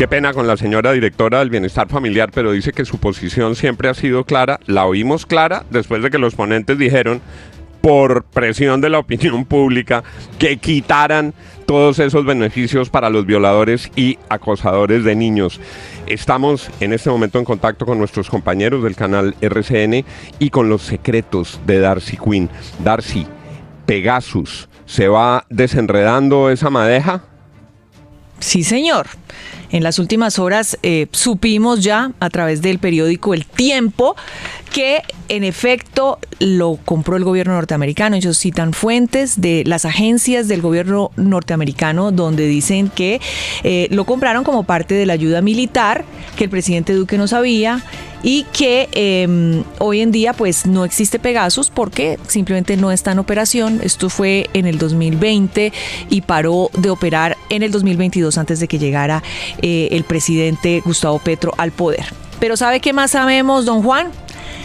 Qué pena con la señora directora del Bienestar Familiar, pero dice que su posición siempre ha sido clara. La oímos clara después de que los ponentes dijeron, por presión de la opinión pública, que quitaran todos esos beneficios para los violadores y acosadores de niños. Estamos en este momento en contacto con nuestros compañeros del canal RCN y con los secretos de Darcy Quinn. Darcy, Pegasus, ¿se va desenredando esa madeja? Sí, señor. En las últimas horas supimos ya a través del periódico El Tiempo que en efecto lo compró el gobierno norteamericano. Ellos citan fuentes de las agencias del gobierno norteamericano donde dicen que lo compraron como parte de la ayuda militar, que el presidente Duque no sabía y que hoy en día pues no existe Pegasus porque simplemente no está en operación. Esto fue en el 2020 y paró de operar en el 2022 antes de que llegara el presidente Gustavo Petro al poder. Pero ¿sabe qué más sabemos, don Juan?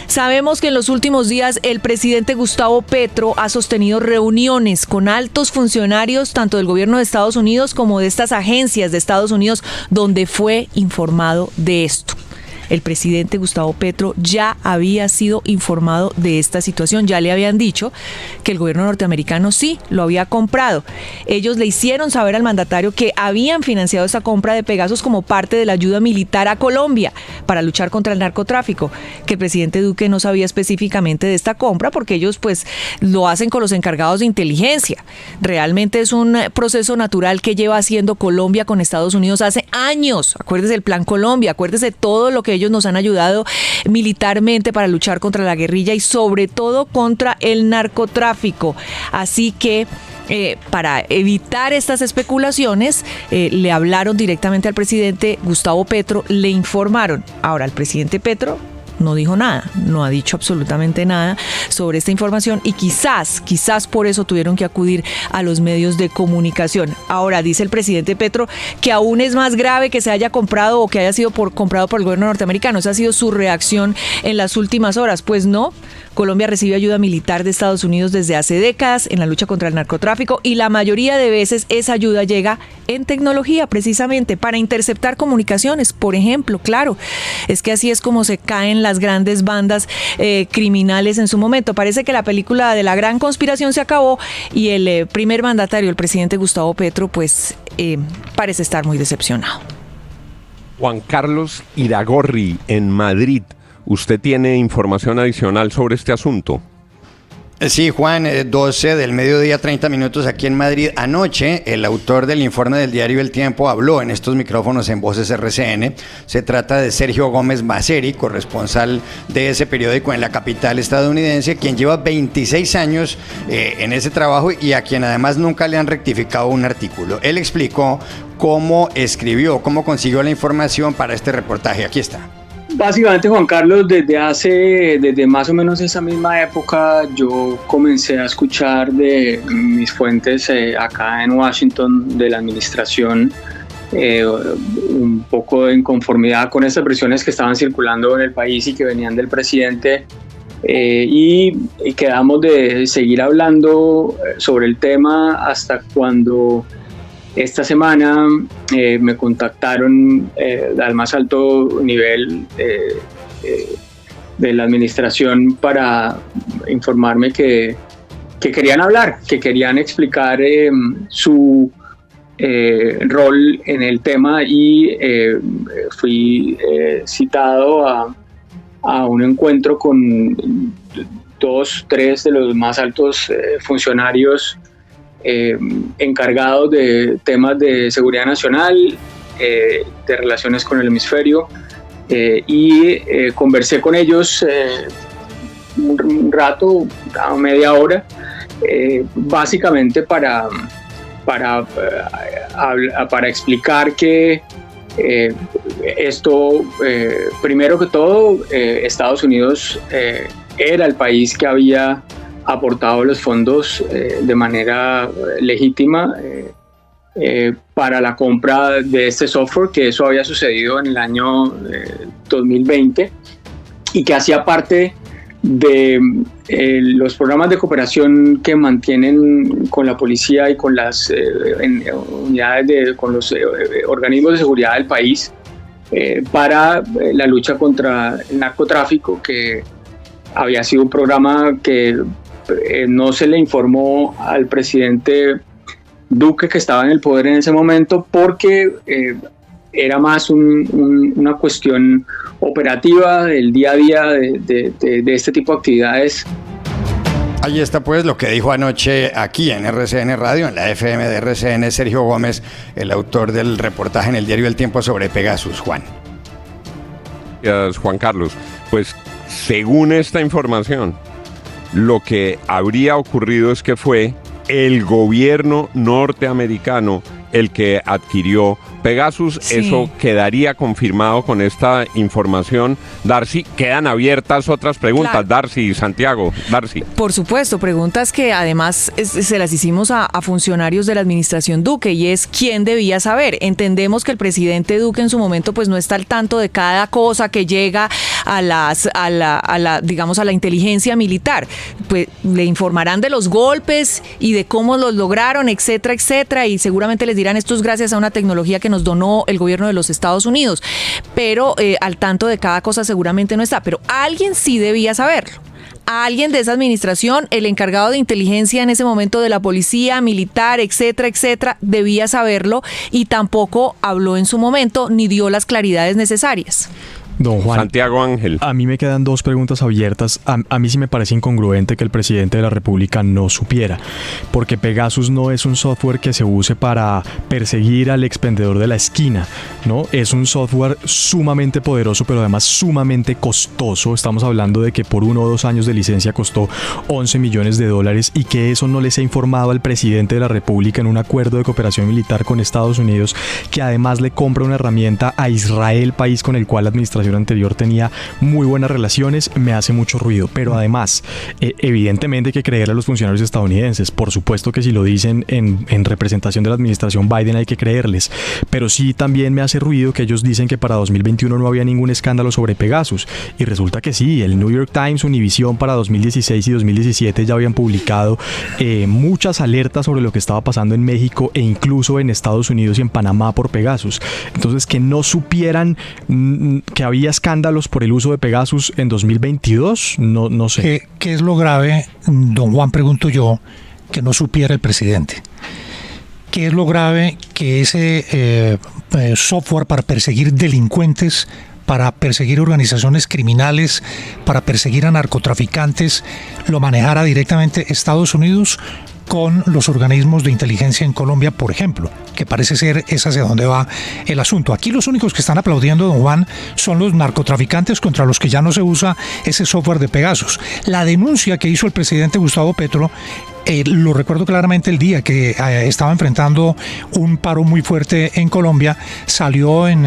Sabemos que en los últimos días el presidente Gustavo Petro ha sostenido reuniones con altos funcionarios tanto del gobierno de Estados Unidos como de estas agencias de Estados Unidos donde fue informado de esto. El presidente Gustavo Petro ya había sido informado de esta situación, ya le habían dicho que el gobierno norteamericano sí lo había comprado. Ellos le hicieron saber al mandatario que habían financiado esa compra de Pegasus como parte de la ayuda militar a Colombia para luchar contra el narcotráfico, que el presidente Duque no sabía específicamente de esta compra porque ellos pues lo hacen con los encargados de inteligencia. Realmente es un proceso natural que lleva haciendo Colombia con Estados Unidos hace años. Acuérdese del Plan Colombia, acuérdese todo lo que ellos nos han ayudado militarmente para luchar contra la guerrilla y sobre todo contra el narcotráfico. Así que para evitar estas especulaciones, le hablaron directamente al presidente Gustavo Petro, le informaron. Ahora, el presidente Petro no dijo nada, no ha dicho absolutamente nada sobre esta información y quizás por eso tuvieron que acudir a los medios de comunicación. Ahora, dice el presidente Petro que aún es más grave que se haya comprado o que haya sido comprado por el gobierno norteamericano. Esa ha sido su reacción en las últimas horas. Pues no, Colombia recibe ayuda militar de Estados Unidos desde hace décadas en la lucha contra el narcotráfico y la mayoría de veces esa ayuda llega en tecnología precisamente para interceptar comunicaciones, por ejemplo. Claro, es que así es como se caen las grandes bandas criminales en su momento. Parece que la película de la gran conspiración se acabó y el primer mandatario, el presidente Gustavo Petro, pues parece estar muy decepcionado. Juan Carlos Iragorri, en Madrid. ¿Usted tiene información adicional sobre este asunto? Sí, Juan, 12 del mediodía, 30 minutos aquí en Madrid. Anoche, el autor del informe del diario El Tiempo habló en estos micrófonos en Voces RCN. Se trata de Sergio Gómez Maceri, corresponsal de ese periódico en la capital estadounidense, quien lleva 26 años en ese trabajo y a quien además nunca le han rectificado un artículo. Él explicó cómo escribió, cómo consiguió la información para este reportaje. Aquí está. Básicamente, Juan Carlos, desde más o menos esa misma época yo comencé a escuchar de mis fuentes acá en Washington de la administración un poco de inconformidad con esas versiones que estaban circulando en el país y que venían del presidente y quedamos de seguir hablando sobre el tema hasta cuando esta semana me contactaron al más alto nivel de la administración para informarme que querían hablar, que querían explicar su rol en el tema y fui citado a un encuentro con 2-3 de los más altos funcionarios encargados de temas de seguridad nacional, de relaciones con el hemisferio y conversé con ellos un rato, media hora, básicamente para explicar que esto, primero que todo, Estados Unidos era el país que había aportado los fondos de manera legítima para la compra de este software, que eso había sucedido en el año 2020 y que hacía parte de los programas de cooperación que mantienen con la policía y con las unidades con los organismos de seguridad del país para la lucha contra el narcotráfico, que había sido un programa que no se le informó al presidente Duque, que estaba en el poder en ese momento, porque era más una cuestión operativa del día a día de este tipo de actividades. Ahí está pues lo que dijo anoche aquí en RCN Radio, en la FM de RCN, Sergio Gómez, el autor del reportaje en el diario El Tiempo sobre Pegasus. Juan. Gracias, Juan Carlos. Pues según esta información, lo que habría ocurrido es que fue el gobierno norteamericano el que adquirió Pegasus. Sí. Eso quedaría confirmado con esta información. Darcy, quedan abiertas otras preguntas. Claro. Darcy, Santiago, Darcy. Por supuesto, preguntas que además se las hicimos a funcionarios de la administración Duque, y es ¿quién debía saber? Entendemos que el presidente Duque en su momento pues no está al tanto de cada cosa que llega a la inteligencia militar. Pues le informarán de los golpes y de cómo los lograron, etcétera, etcétera, y seguramente les dirán esto es gracias a una tecnología que nos donó el gobierno de los Estados Unidos, pero al tanto de cada cosa seguramente no está, pero alguien sí debía saberlo. Alguien de esa administración, el encargado de inteligencia en ese momento de la policía, militar, etcétera, etcétera, debía saberlo, y tampoco habló en su momento ni dio las claridades necesarias. Don Juan, Santiago Ángel. A mí me quedan dos preguntas abiertas. A mí sí me parece incongruente que el presidente de la República no supiera, porque Pegasus no es un software que se use para perseguir al expendedor de la esquina, ¿no? Es un software sumamente poderoso, pero además sumamente costoso. Estamos hablando de que por 1 o 2 años de licencia costó $11 millones, y que eso no les ha informado al presidente de la República en un acuerdo de cooperación militar con Estados Unidos, que además le compra una herramienta a Israel, país con el cual la administración anterior tenía muy buenas relaciones. Me hace mucho ruido, pero además evidentemente hay que creerle a los funcionarios estadounidenses. Por supuesto que si lo dicen en representación de la administración Biden hay que creerles, pero sí también me hace ruido que ellos dicen que para 2021 no había ningún escándalo sobre Pegasus, y resulta que sí. El New York Times, Univision para 2016 y 2017 ya habían publicado muchas alertas sobre lo que estaba pasando en México e incluso en Estados Unidos y en Panamá por Pegasus. Entonces, que no supieran que había escándalos por el uso de Pegasus en 2022, no sé. ¿Qué es lo grave, don Juan, pregunto yo, que no supiera el presidente? ¿Qué es lo grave que ese software para perseguir delincuentes, para perseguir organizaciones criminales, para perseguir a narcotraficantes, lo manejara directamente Estados Unidos con los organismos de inteligencia en Colombia, por ejemplo, que parece ser es hacia donde va el asunto? Aquí los únicos que están aplaudiendo, don Juan, son los narcotraficantes contra los que ya no se usa ese software de Pegasus. La denuncia que hizo el presidente Gustavo Petro, lo recuerdo claramente, el día que estaba enfrentando un paro muy fuerte en Colombia, salió en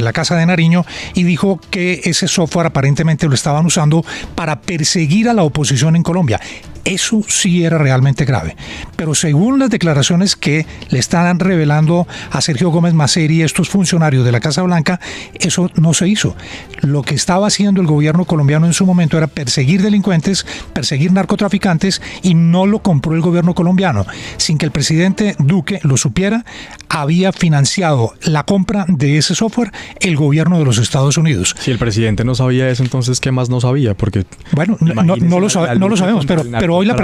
la Casa de Nariño y dijo que ese software aparentemente lo estaban usando para perseguir a la oposición en Colombia. Eso sí era realmente grave. Pero según las declaraciones que le están revelando a Sergio Gómez Maceri, estos funcionarios de la Casa Blanca, eso no se hizo. Lo que estaba haciendo el gobierno colombiano en su momento era perseguir delincuentes, perseguir narcotraficantes, y no lo compró el gobierno colombiano. Sin que el presidente Duque lo supiera, había financiado la compra de ese software el gobierno de los Estados Unidos. Si el presidente no sabía eso, entonces ¿qué más no sabía? Porque bueno, no lo sabemos, pero hoy la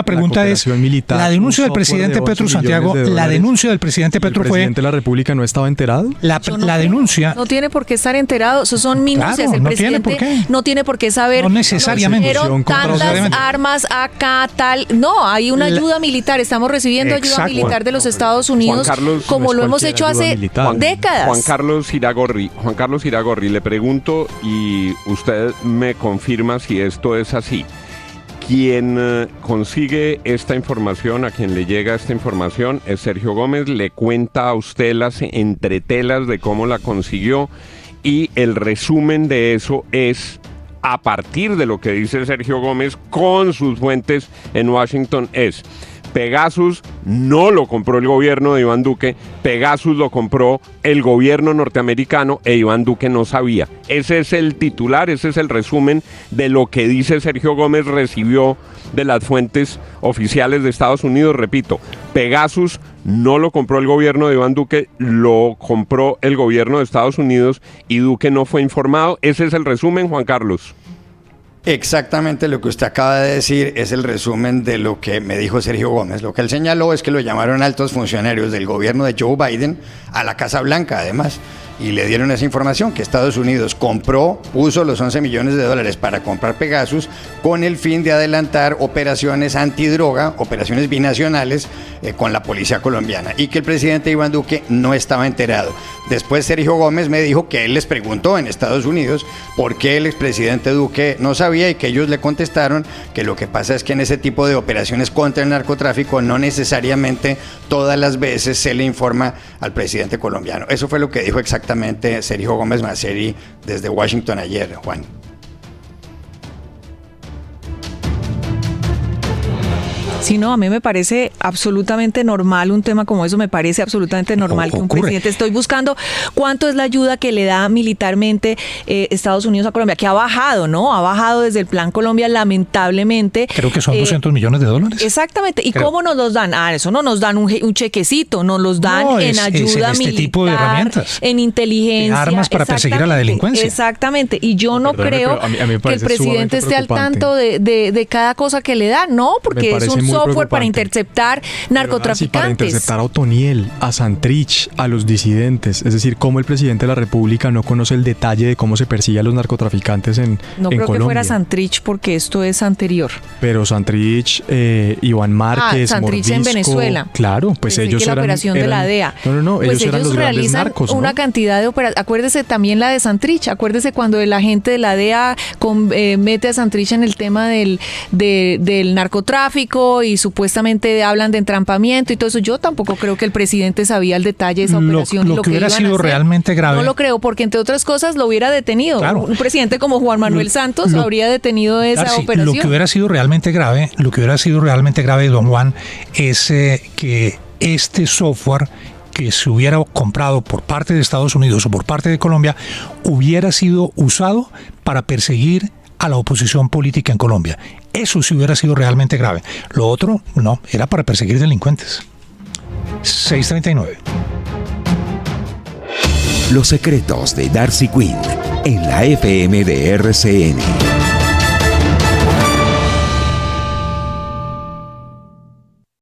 pregunta es militar, la denuncia del presidente Petro, Santiago, la denuncia del presidente Petro fue... ¿El presidente de la República no estaba enterado? La denuncia... No tiene por qué estar enterado, esos son minucias. Claro, el presidente no tiene por qué saber. No necesariamente. Tantas armas acá, tal... No, hay una ayuda militar, estamos recibiendo ayuda militar de los Estados Unidos, Carlos, como lo hemos hecho hace décadas. Juan Carlos Iragorri, le pregunto y usted me confirma si esto es así. Quien consigue esta información, a quien le llega esta información, es Sergio Gómez, le cuenta a usted las entretelas de cómo la consiguió, y el resumen de eso es, a partir de lo que dice Sergio Gómez con sus fuentes en Washington, es: Pegasus no lo compró el gobierno de Iván Duque, Pegasus lo compró el gobierno norteamericano e Iván Duque no sabía. Ese es el titular, ese es el resumen de lo que dice Sergio Gómez recibió de las fuentes oficiales de Estados Unidos. Repito, Pegasus no lo compró el gobierno de Iván Duque, lo compró el gobierno de Estados Unidos y Duque no fue informado. Ese es el resumen, Juan Carlos. Exactamente lo que usted acaba de decir es el resumen de lo que me dijo Sergio Gómez. Lo que él señaló es que lo llamaron altos funcionarios del gobierno de Joe Biden a la Casa Blanca, además, y le dieron esa información, que Estados Unidos puso los 11 millones de dólares para comprar Pegasus con el fin de adelantar operaciones antidroga, operaciones binacionales con la policía colombiana, y que el presidente Iván Duque no estaba enterado. Después Sergio Gómez me dijo que él les preguntó en Estados Unidos por qué el expresidente Duque no sabía, y que ellos le contestaron que lo que pasa es que en ese tipo de operaciones contra el narcotráfico no necesariamente todas las veces se le informa al presidente colombiano. Eso fue lo que dijo exactamente Sergio Gómez Maceri desde Washington ayer, Juan. Sí, no, a mí me parece absolutamente normal un tema como eso, me parece absolutamente normal que un presidente, estoy buscando cuánto es la ayuda que le da militarmente Estados Unidos a Colombia, que ha bajado, ¿no? Ha bajado desde el Plan Colombia, lamentablemente. Creo que son 200 millones de dólares. Exactamente. ¿Y cómo nos los dan? Eso no nos dan un chequecito, nos los dan en ayuda en este militar, tipo de herramientas, en inteligencia. Armas para perseguir a la delincuencia. Exactamente. Y yo no creo a mí me que el presidente esté al preocupante. tanto de cada cosa que le dan, ¿no? Porque es un software para interceptar narcotraficantes. Para interceptar a Otoniel, a Santrich, a los disidentes. Es decir, cómo el presidente de la República no conoce el detalle de cómo se persigue a los narcotraficantes en Colombia. No creo que fuera Santrich, porque esto es anterior. Pero Santrich, Iván Márquez, Santrich Mordisco, en Venezuela. Claro, pues Pensé ellos que la eran... operación de la DEA. No, pues ellos eran los grandes realizan narcos, ¿no? una cantidad de operaciones. Acuérdese también la de Santrich. Acuérdese cuando el agente de la DEA mete a Santrich en el tema del narcotráfico y supuestamente hablan de entrampamiento y todo eso. Yo tampoco creo que el presidente sabía el detalle de esa operación. Lo que hubiera sido realmente grave. No lo creo, porque entre otras cosas lo hubiera detenido. Claro. Un presidente como Juan Manuel Santos habría detenido esa operación. Lo que hubiera sido realmente grave, don Juan, es que este software que se hubiera comprado por parte de Estados Unidos o por parte de Colombia hubiera sido usado para perseguir a la oposición política en Colombia. Eso sí hubiera sido realmente grave. Lo otro, no, era para perseguir delincuentes. 6:39. Los secretos de Darcy Quinn en la FM de RCN.